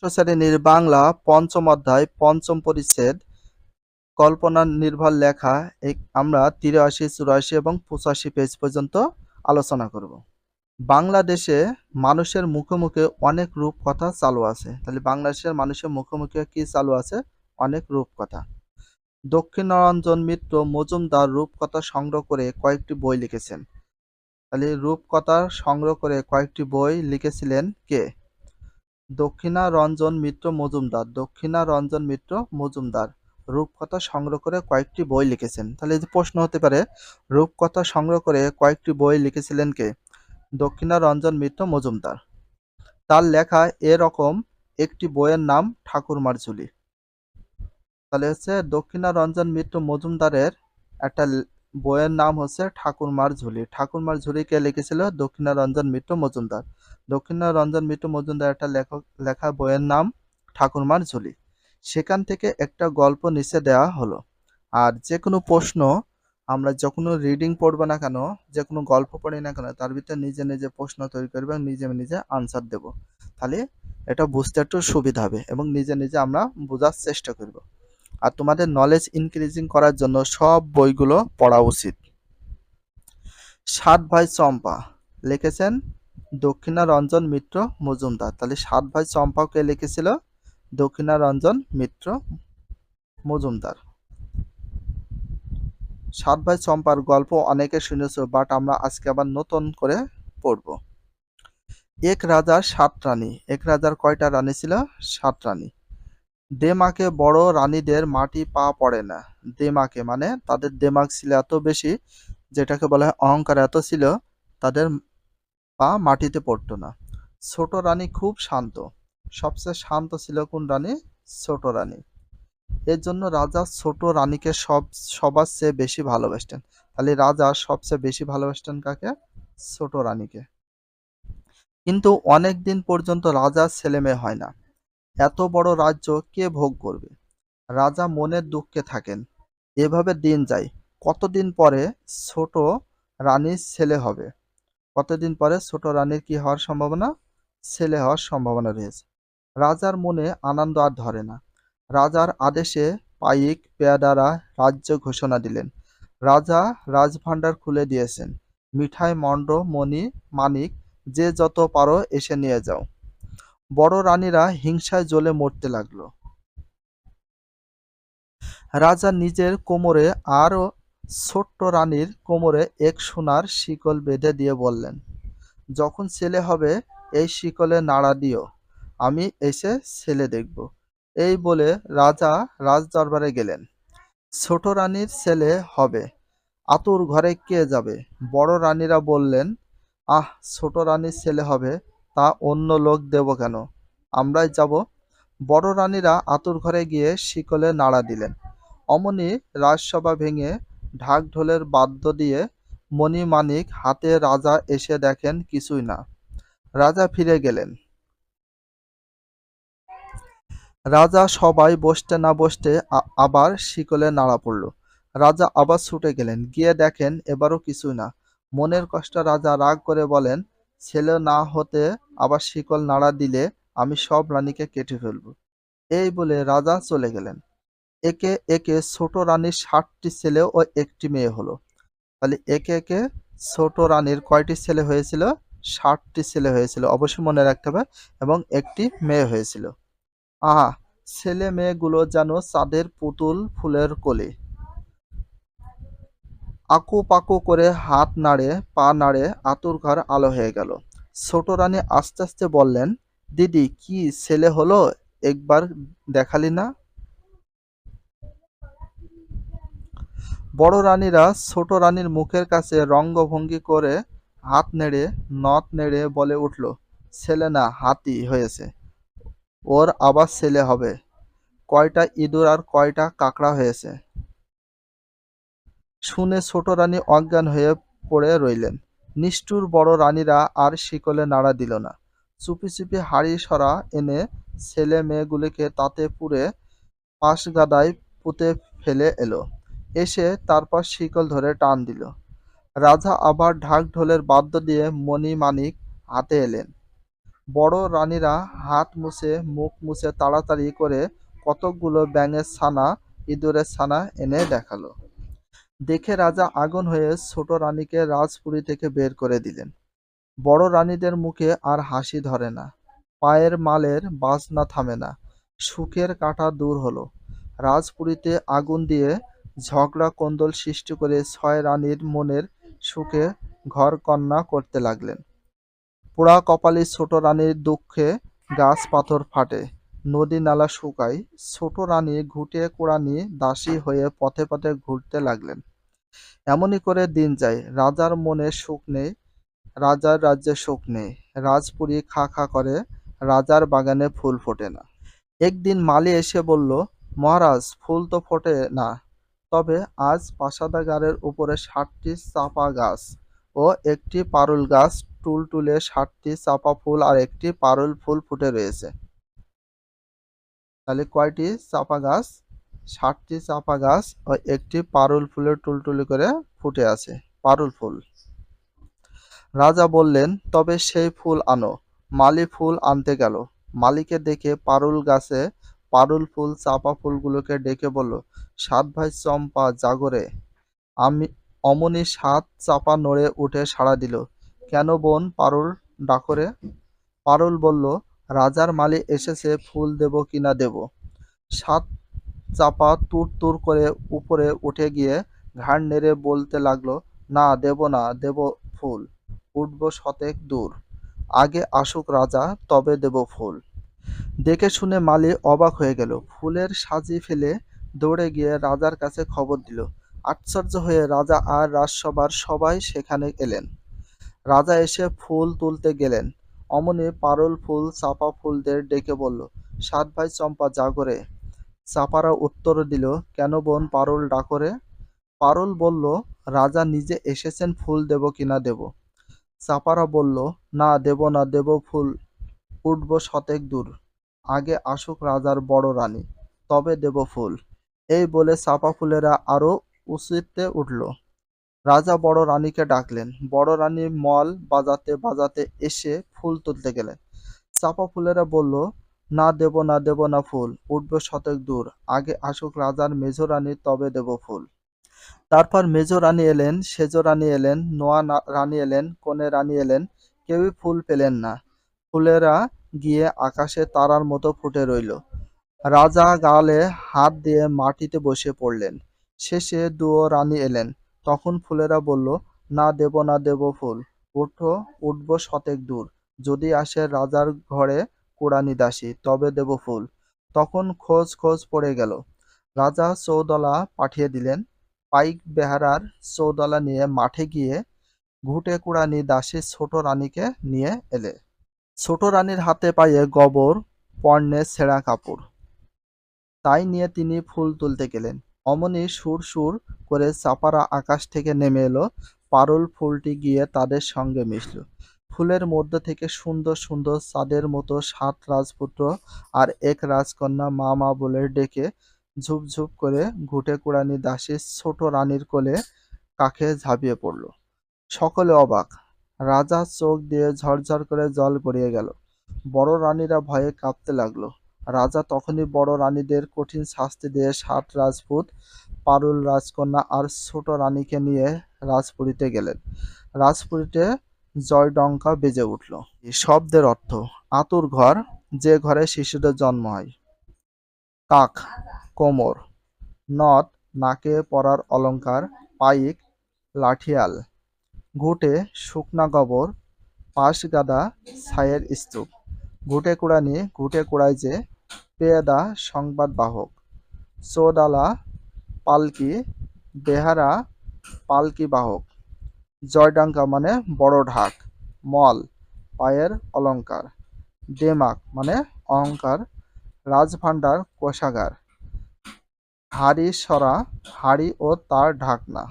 শ্রেণীর বাংলা পঞ্চম অধ্যায় পঞ্চম পরিচ্ছেদ কল্পনা নির্ভর লেখা আমরা ৮৩, ৮৪ এবং ৮৫ পেজ পর্যন্ত আলোচনা করব। বাংলাদেশে মানুষের মুখে মুখে অনেক রূপকথা চালু আছে। তাহলে বাংলাদেশের মানুষের মুখে মুখে কি চালু আছে? অনেক রূপকথা। দক্ষিণারঞ্জন মিত্র মজুমদার রূপকথা সংগ্রহ করে কয়েকটি বই লিখেছেন। তাহলে রূপকথা সংগ্রহ করে কয়েকটি বই লিখেছিলেন কে? দক্ষিণারঞ্জন মিত্র মজুমদার। দক্ষিণারঞ্জন মিত্র মজুমদার রূপকথা সংগ্রহ করে কয়েকটি বই লিখেছেন। তাহলে এই যে প্রশ্ন হতে পারে, রূপকথা সংগ্রহ করে কয়েকটি বই লিখেছিলেন কে? দক্ষিণারঞ্জন মিত্র মজুমদার। তার লেখা এরকম একটি বইয়ের নাম ঠাকুরমার ঝুলি। তাহলে হচ্ছে দক্ষিণারঞ্জন মিত্র মজুমদারের একটা বইয়ের নাম হচ্ছে ঠাকুরমার ঝুলি। ঠাকুরমার ঝুলি কে লিখেছিল? দক্ষিণারঞ্জন মিত্র মজুমদার। দক্ষিণারঞ্জন মিত্র মজুমদার একটা লেখা বইয়ের নাম ঠাকুরমার ঝুলি। সেখান থেকে একটা গল্প নিচে দেওয়া হলো। আর যে কোনো প্রশ্ন আমরা যখন রিডিং পড়বো না কেন, যে কোনো গল্প পড়ি না কেন, তার ভিতরে নিজে নিজে প্রশ্ন তৈরি করবে এবং নিজে নিজে আনসার দেব। তাহলে এটা বুঝতে একটু সুবিধা হবে এবং নিজে নিজে আমরা বোঝার চেষ্টা করব। আর তোমাদের নলেজ ইনক্রিজিং করার জন্য সব বইগুলো পড়া উচিত। সাত ভাই চম্পা লিখেছেন দক্ষিণারঞ্জন মিত্র মজুমদার। তাহলে সাত ভাই চম্পা কে লিখেছিল? দক্ষিণারঞ্জন মিত্র মজুমদার। সাত ভাই চম্পার গল্প অনেকে শুনেছো, বাট আমরা আজকে আবার নতুন করে পড়ব। এক রাজার ৭ রানী। এক রাজার কয়টা রানী ছিল? ৭ রানী। দেমাকে বড় রানীদের মাটি পা পড়ে না। দেমাকে মানে তাদের দেমাগ ছিল এত বেশি, যেটাকে বলা হয় অহংকার এত ছিল, তাদের পা মাটিতে পড়তো না। ছোট রানী খুব শান্ত। সবচেয়ে শান্ত ছিল কোন রানী? ছোট রানী। এর জন্য রাজা ছোট রানীকে সবার চেয়ে বেশি ভালোবাসতেন। তাহলে রাজা সবচেয়ে বেশি ভালোবাসতেন কাকে? ছোট রানীকে। কিন্তু অনেক দিন পর্যন্ত রাজার ছেলে মেয়ে হয় না। এত বড় রাজ্য কে ভোগ করবে? রাজা মনের দুঃখে থাকেন। এভাবে দিন যায়। কতদিন পরে ছোট রানীর ছেলে হবে? কতদিন পরে ছোট রানীর কি হওয়ার সম্ভাবনা? ছেলে হওয়ার সম্ভাবনা রয়েছে। রাজার মনে আনন্দ আর ধরে না। রাজার আদেশে পাইক পেয়াদারা রাজ্য ঘোষণা দিলেন। রাজা রাজভাণ্ডার খুলে দিয়েছেন। মিঠাই মণ্ড মণি মানিক যে যত পারো এসে নিয়ে যাও। বড় রানীরা হিংসায় জ্বলে মরতে লাগলো। রাজা নিজের কোমরে আর ছোট্ট রানীর কোমরে এক সোনার শিকল বেঁধে দিয়ে বললেন, যখন ছেলে হবে এই শিকলে নাড়া দিও, আমি এসে ছেলে দেখব। এই বলে রাজা রাজদরবারে গেলেন। ছোট রানীর ছেলে হবে, আতুর ঘরে কে যাবে? বড় রানীরা বললেন, আহ, ছোট রানীর ছেলে হবে, তা অন্য লোক দেব কেন, আমরাই যাব। বড় রানীরা আতুর ঘরে গিয়ে শিকলে নাড়া দিলেন। অমনি রাজসভা ভেঙে ঢাক ঢোলের বাদ্য দিয়ে মণিমাণিক হাতে রাজা এসে দেখেন কিছুই না। রাজা ফিরে গেলেন। রাজা সবাই বসতে না বসতে আবার শিকলে নাড়া পড়ল। রাজা আবার ছুটে গেলেন, গিয়ে দেখেন এবারও কিছুই না। মনের কষ্টে রাজা রাগ করে বলেন, ছেলে না হতে আবার শিকল নাড়া দিলে আমি সব রানীকে কেটে ফেলব। এই বলে রাজা চলে গেলেন। একে একে ছোট রানীর ৭টি ছেলে ও একটি মেয়ে হলো। তাহলে একে একে ছোট রানীর কয়টি ছেলে হয়েছিল? ৭টি ছেলে হয়েছিল, অবশ্যই মনে রাখতে হবে, এবং একটি মেয়ে হয়েছিল। আহা, ছেলে মেয়েগুলো যেন চাঁদের পুতুল ফুলের কলি। আকু পাকু করে হাত নাড়ে পা নাড়ে আতুর ঘর আলো হয়ে গেল। ছোট রানী আস্তে আস্তে বললেন, দিদি কি ছেলে হলো, একবার দেখালি না? বড় রানীরা ছোট রানীর মুখের কাছে রঙ্গভঙ্গি করে হাত নেড়ে নথ নেড়ে বলে উঠল, ছেলে না হাতি হয়েছে, ওর আবার ছেলে হবে। কয়টা ইঁদুর আর কয়টা কাকড়া হয়েছে। শুনে ছোট রানী অজ্ঞান হয়ে পড়ে রইলেন। নিষ্ঠুর বড় রানীরা আর শিকলে নাড়া দিল না। চুপি চুপি হাঁড়ি সরা এনে ছেলে মেয়েগুলিকে তাতে পুরে পাশগাদায় পুঁতে ফেলে এলো। এসে তারপর শিকল ধরে টান দিল। রাজা আবার ঢাক ঢোলের বাদ্য দিয়ে মণিমাণিক হাতে এলেন। বড় রানীরা হাত মুছে মুখ মুছে তাড়াতাড়ি করে কতকগুলো ব্যাঙের ছানা ইঁদুরের ছানা এনে দেখালো। দেখে রাজা আগুন হয়ে ছোট রানীকে রাজপুরী থেকে বের করে দিলেন। বড় রানীদের মুখে আর হাসি ধরে না, পায়ের মালের বাজনা থামে না, সুখের কাঁটা দূর হলো। রাজপুরীতে আগুন দিয়ে ঝগড়া কোন্দল সৃষ্টি করে ৬ রানীর মনের সুখে ঘর কন্যা করতে লাগলেন। পোড়া কপালি ছোট রানীর দুঃখে গাছ পাথর ফাটে, নদী নালা শুকায়। ছোট রানী ঘুঁটে কুড়ানি দাসী হয়ে পথে পথে ঘুরতে লাগলেন। এমনই করে দিন যায়, রাজার মনে সুখ নেই, রাজার রাজ্যে সুখ নেই। রাজপুরী খা খা করে, রাজার বাগানে ফুল ফোটে না। একদিন মালি এসে বলল, মহারাজ, ফুল তো ফোটে না, তবে আজ প্রাসাদাগারের উপরে ৬০টি চাঁপা গাছ ও একটি পারুল গাছ টুলটুলে ৬০টি চাঁপা ফুল আর একটি পারুল ফুল ফুটে রয়েছে। তাহলে কয়টি চাঁপা গাছ? ৬০টি চাঁপা গাছ ও একটি পারুল ফুলের টুলটুলি করে ফুটে আছে, পারুল ফুল। রাজা বললেন, তবে সেই ফুল আনো। মালি ফুল আনতে গেল। মালিকে দেখে পারুল গাছে পারুল ফুল চাঁপা ফুলগুলোকে ডেকে বলল, ৭ ভাই চম্পা জাগরে। আমি অমনি ৭ চাঁপা নড়ে উঠে সাড়া দিল, কেন বোন পারুল ডাকরে? পারুল বলল, রাজার মালি এসেছে, ফুল দেব কিনা দেব। ৭ চাঁপা তুর তুর করে উপরে উঠে গিয়ে ঘাড় নেড়ে বলতে লাগলো, না দেব না, দেব ফুল, উঠব শতেক দূর, আগে আসুক রাজা তবে দেব ফুল। দেখে শুনে মালি অবাক হয়ে গেল, ফুলের সাজি ফেলে দৌড়ে গিয়ে রাজার কাছে খবর দিল। আশ্চর্য হয়ে রাজা আর রাজসভার সবাই সেখানে এলেন। রাজা এসে ফুল তুলতে গেলেন, অমনি পারুল ফুল চাঁপা ফুলদের ডেকে বলল, ৭ ভাই চম্পা জাগরে। চাঁপারা উত্তর দিল, কেন বোন পারুল ডাকরে? পারুল বলল, রাজা নিজে এসেছেন, ফুল দেব কিনা দেব। চাঁপারা বলল, না দেব না, দেব ফুল, উঠব শতেক দূর, আগে আসুক রাজার বড় রানী তবে দেব ফুল। এই বলে চাঁপা ফুলেরা আরো উঁচুতে উঠল। রাজা বড় রানীকে ডাকলেন। বড় রানী মল বাজাতে বাজাতে এসে ফুল তুলতে গেলেন। চাঁপা ফুলেরা বলল, না দেব না, দেব না ফুল, উঠবে শতেক দূর, আগে আসুক রাজার মেজ রানী তবে দেব ফুল। তারপর মেজ রানী এলেন, সেজ রানী এলেন, নোয়া রানী এলেন, কনে রানী এলেন, কেউই ফুল পেলেন না। ফুলেরা গিয়ে আকাশে তারার মতো ফুটে রইল। রাজা গালে হাত দিয়ে মাটিতে বসে পড়লেন। শেষে দুয়ো রানী এলেন। তখন ফুলেরা বলল, না দেব না, দেব ফুল, উঠো, উঠব শতেক দূর, যদি আসে রাজার ঘরে কুড়ানি দাসী তবে দেব ফুল। তখন খোঁজ খোঁজ পড়ে গেল। রাজা চৌদলা পাঠিয়ে দিলেন। পাইক বেহারার চৌদলা নিয়ে মাঠে গিয়ে ঘুঁটে কুড়ানি দাসী ছোট রানীকে নিয়ে এলে। ছোট রানীর হাতে পায়ে গোবর, পরনে ছেঁড়া কাপড়, তাই নিয়ে তিনি ফুল তুলতে গেলেন। অমনি সুর সুর করে চাঁপারা আকাশ থেকে নেমে এলো। পারুল ফুলটি গিয়ে তাদের সঙ্গে মিশল। ফুলের মধ্য থেকে সুন্দর সুন্দর চাঁদের মতো ৭ রাজপুত্র আর এক রাজকন্যা মা মা বলে ডেকে ঝুপঝুপ করে ঘুঁটে কুড়ানি দাসী ছোট রানীর কোলে কাকে ঝাঁপিয়ে পড়ল। সকলে অবাক। রাজার চোখ দিয়ে ঝরঝর করে জল গড়িয়ে গেল। বড় রানীরা ভয়ে কাঁপতে লাগলো। রাজা তখনই বড় রানীদের কঠিন শাস্তি দিয়ে ৭ রাজপুত, পারুল রাজকন্যা আর ছোট রানীকে নিয়ে রাজপুরীতে গেলেন। রাজপুরীতে জয়ডঙ্কা বেজে উঠল। এই শব্দের অর্থ, আতুর ঘর, যে ঘরে শিশুদের জন্ম হয়। কাক, কোমর। নথ, নাকে পরার অলঙ্কার। পাইক, লাঠিয়াল। ঘুঁটে, শুকনা গোবর। পাশগাদা, ছাইয়ের স্তূপ। ঘুঁটে কুড়ানি, ঘুঁটে কুড়ায় যে। পেয়াদা, সংবাদ বাহক। চৌদালা, পালকি। বেহারা, পালকি বাহক। জয়ডাঙ্কা মানে বড় ঢাক। মল, পায়ের অলঙ্কার। দেমাক মানে অহংকার। রাজভাণ্ডার, কোষাগার। হাড়ি সরা, হাড়ি ও তার ঢাকনা।